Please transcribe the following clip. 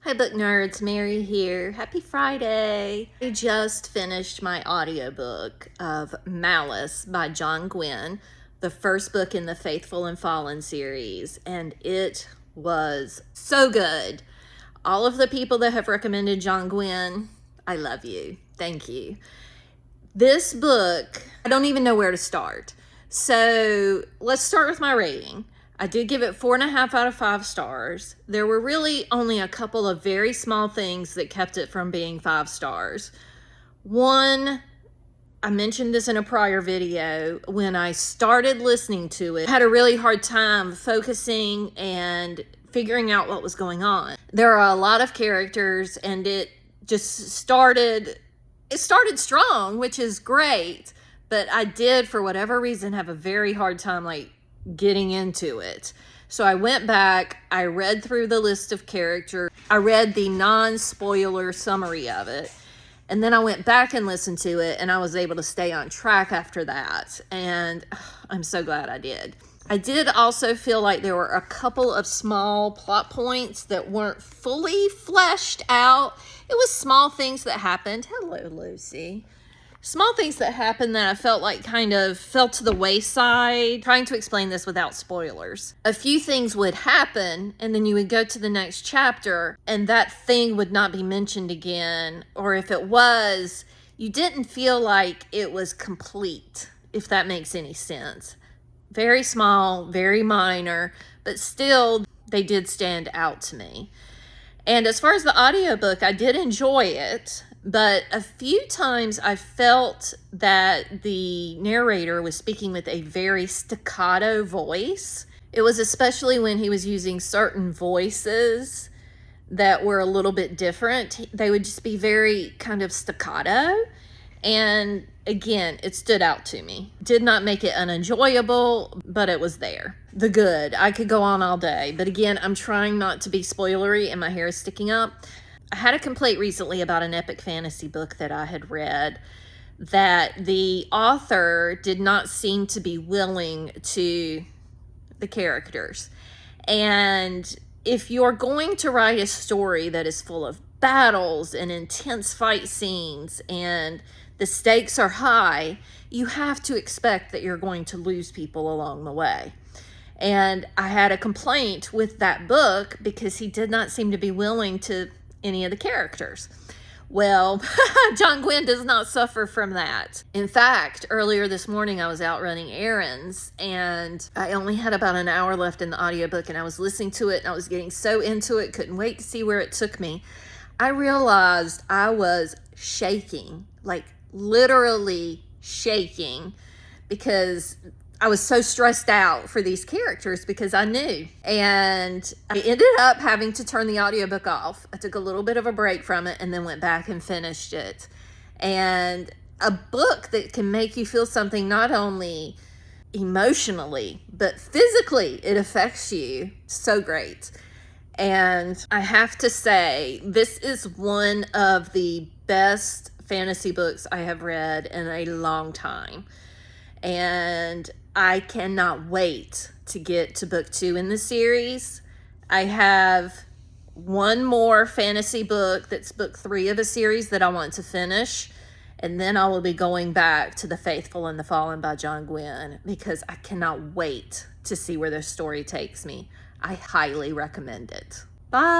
Hi book nerds, Mary here. Happy Friday. I just finished my audiobook of Malice by Gwynne, the first book in the Faithful and Fallen series, and it was so good. All of the people that have recommended Gwynne, I love you. Thank you. This book, I don't even know where to start. So let's start with my rating. I did give it 4.5 out of 5 stars. There were really only a couple of very small things that kept it from being 5 stars. One, I mentioned this in a prior video, when I started listening to it, I had a really hard time focusing and figuring out what was going on. There are a lot of characters and it started strong, which is great, but I did, for whatever reason, have a very hard time getting into it. So I went back, I read through the list of characters, I read the non-spoiler summary of it, and then I went back and listened to it, and I was able to stay on track after that, and I'm so glad I did. I did also feel like there were a couple of small plot points that weren't fully fleshed out. It was small things that happened. Hello, Lucy. Small things that happened that I felt like kind of fell to the wayside. Trying to explain this without spoilers. A few things would happen and then you would go to the next chapter and that thing would not be mentioned again. Or if it was, you didn't feel like it was complete, if that makes any sense. Very small, very minor, but still they did stand out to me. And as far as the audiobook, I did enjoy it. But a few times I felt that the narrator was speaking with a very staccato voice. It was especially when he was using certain voices that were a little bit different. They would just be very kind of staccato. And again, it stood out to me. Did not make it unenjoyable, but it was there. The good. I could go on all day. But again, I'm trying not to be spoilery and my hair is sticking up. I had a complaint recently about an epic fantasy book that I had read that the author did not seem to be willing to the characters. And if you're going to write a story that is full of battles and intense fight scenes and the stakes are high, you have to expect that you're going to lose people along the way. And I had a complaint with that book because he did not seem to be willing to any of the characters. Well, Gwynne does not suffer from that. In fact, earlier this morning I was out running errands and I only had about an hour left in the audiobook and I was listening to it and I was getting so into it, couldn't wait to see where it took me. I realized I was shaking, like literally shaking, because I was so stressed out for these characters because I knew. And I ended up having to turn the audiobook off. I took a little bit of a break from it and then went back and finished it. And a book that can make you feel something not only emotionally, but physically, it affects you. So great. And I have to say, this is one of the best fantasy books I have read in a long time. And I cannot wait to get to book 2 in the series. I have one more fantasy book that's book 3 of a series that I want to finish. And then I will be going back to The Faithful and the Fallen by Gwynne because I cannot wait to see where this story takes me. I highly recommend it. Bye.